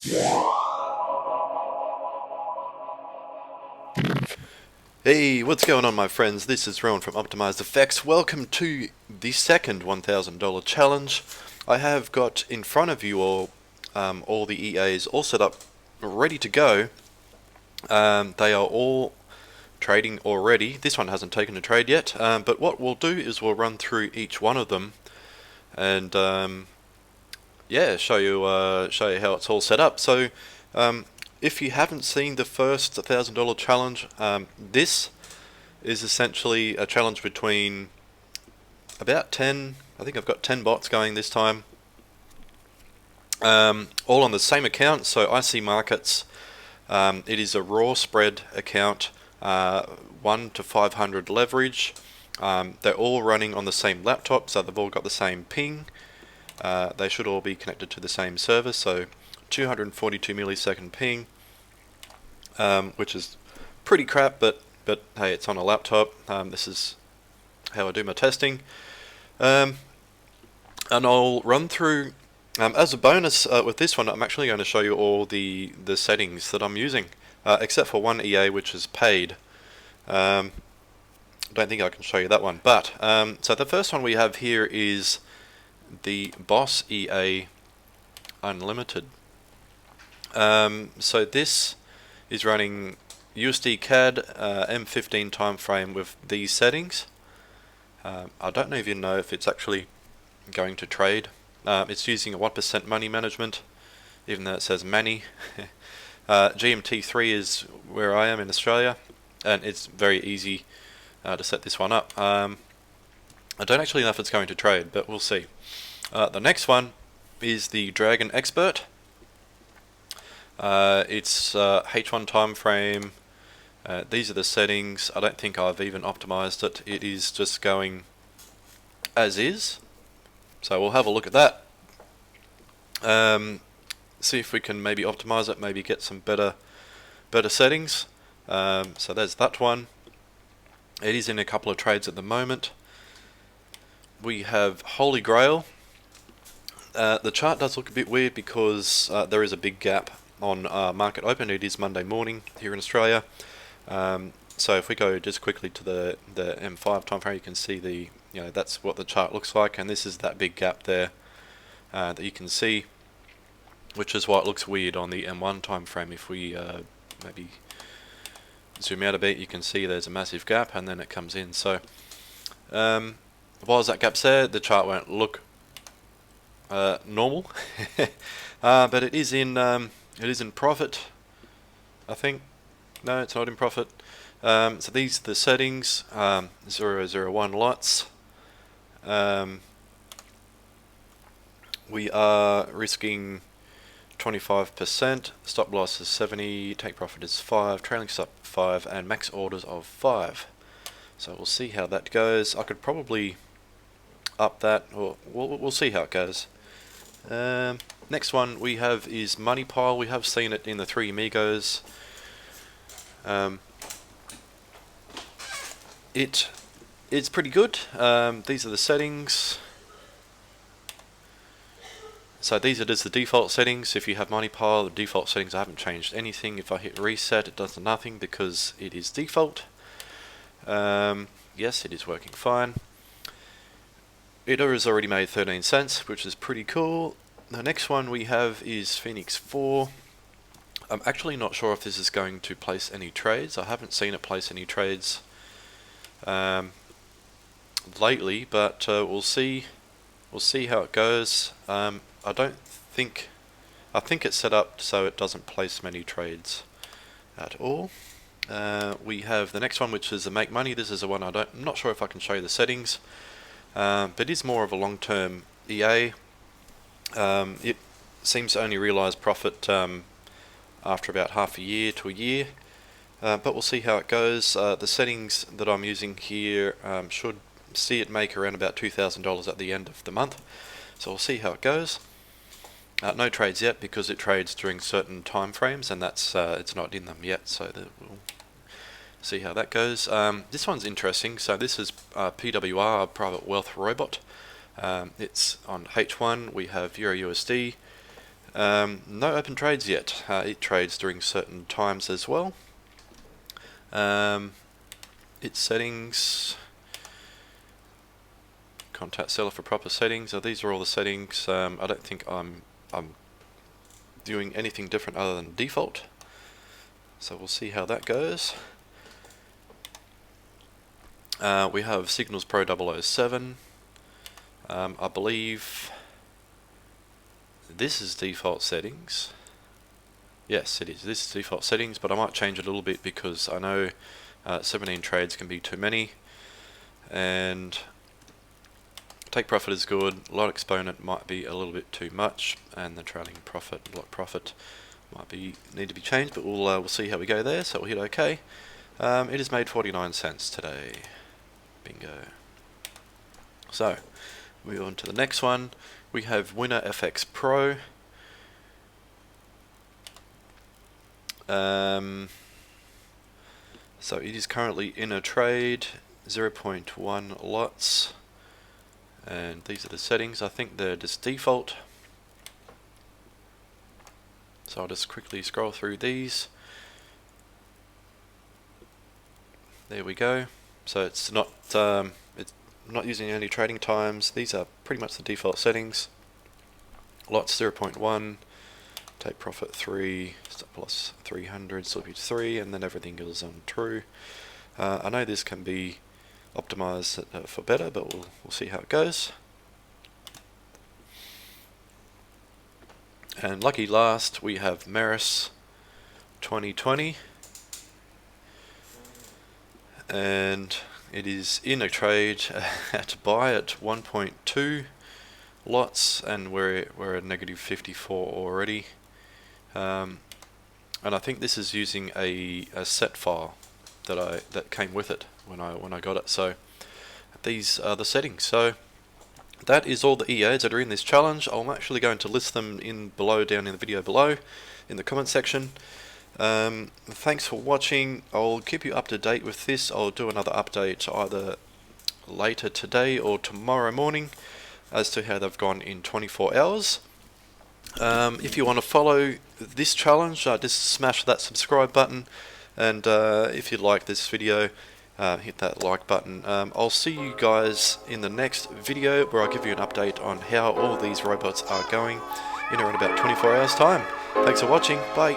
Hey, what's going on my friends? This is Rowan from Optimized. Welcome to the second $1,000 challenge. I have got in front of you all the EAs all set up, ready to go. They are all trading already. This one hasn't taken a trade yet, but what we'll do is we'll run through each one of them and yeah, show you how it's all set up. So if you haven't seen the first $1,000 challenge, this is essentially a challenge between about 10, I think I've got 10 bots going this time, all on the same account. So ICMarkets, it is a raw spread account, 1 to 500 leverage. They're all running on the same laptop, so they've all got the same ping. They should all be connected to the same server, so 242 millisecond ping, which is pretty crap, but hey, it's on a laptop. This is how I do my testing, and I'll run through. As a bonus with this one, I'm actually going to show you all the settings that I'm using, except for one EA which is paid. Don't think I can show you that one, but so the first one we have here is the Boss EA Unlimited. So this is running USD CAD M15 time frame with these settings. I don't even know if it's actually going to trade. It's using a 1% money management, even though it says money. GMT3 is where I am in Australia, and it's very easy to set this one up. I don't actually know if it's going to trade, but we'll see. The next one is the Dragon Expert. It's H1 time frame. These are the settings. I don't think I've even optimized it. It is just going as is. So we'll have a look at that. See if we can maybe optimize it, maybe get some better settings. So there's that one. It is in a couple of trades at the moment. We have Holy Grail. The chart does look a bit weird because there is a big gap on market open. It is Monday morning here in Australia. So if we go just quickly to the M5 time frame, you can see that's what the chart looks like, and this is that big gap there that you can see, which is why it looks weird on the M1 time frame. If we maybe zoom out a bit, you can see there's a massive gap and then it comes in. So while that gap's there, the chart won't look normal, but it is in profit, I think. No, it's not in profit. So these are the settings. 001 lots. We are risking 25%. Stop loss is 70. Take profit is 5. Trailing stop 5, and max orders of 5. So we'll see how that goes. I could probably up that, or we'll see how it goes. Next one we have is Money Pile. We have seen it in the Three Amigos. It's pretty good. These are the settings. So these are just the default settings. If you have Money Pile, the default settings, I haven't changed anything. If I hit reset, it does nothing because it is default. Yes, it is working fine. It has already made 13 cents, which is pretty cool. The next one we have is Phoenix 4. I'm actually not sure if this is going to place any trades. I haven't seen it place any trades lately, but we'll see. We'll see how it goes. I think it's set up so it doesn't place many trades at all. We have the next one, which is the MakeMoney. This is the one I'm not sure if I can show you the settings, but it is more of a long-term EA. It seems to only realize profit after about half a year to a year, but we'll see how it goes. The settings that I'm using here should see it make around about $2,000 at the end of the month, so we'll see how it goes. No trades yet because it trades during certain time frames, and that's it's not in them yet, so we'll see how that goes. This one's interesting. So this is PWR, Private Wealth Robot. It's on H1. We have Euro USD. No open trades yet. It trades during certain times as well. Its settings, contact seller for proper settings. These are all the settings. I don't think I'm doing anything different other than default. So we'll see how that goes. We have Signals Pro 007. I believe this is default settings. Yes, it is. This is default settings, but I might change it a little bit because I know 17 trades can be too many, and take profit is good. Lot exponent might be a little bit too much, and the trailing profit, block profit, might need to be changed. But we'll see how we go there. So we'll hit OK. It has made 49 cents today. Bingo. So move on to the next one. We have Winnerfxpro. So it is currently in a trade, 0.1 lots, and these are the settings. I think they're just default. So I'll just quickly scroll through these. There we go. So it's not using any trading times. These are pretty much the default settings. Lots 0.1, take profit 3, stop loss 300, slippage 3, and then everything goes on true. I know this can be optimized for better, but we'll see how it goes. And lucky last, we have Meris 2020. And it is in a trade to buy at 1.2 lots, and we're at negative 54 already. And I think this is using a set file that came with it when I got it. So these are the settings. So that is all the EAs that are in this challenge. I'm actually going to list them down in the video below in the comment section. Thanks for watching. I'll keep you up to date with this. I'll do another update either later today or tomorrow morning as to how they've gone in 24 hours. If you want to follow this challenge, just smash that subscribe button, and if you like this video, hit that like button. I'll see you guys in the next video where I'll give you an update on how all these robots are going in around about 24 hours time. Thanks for watching. Bye.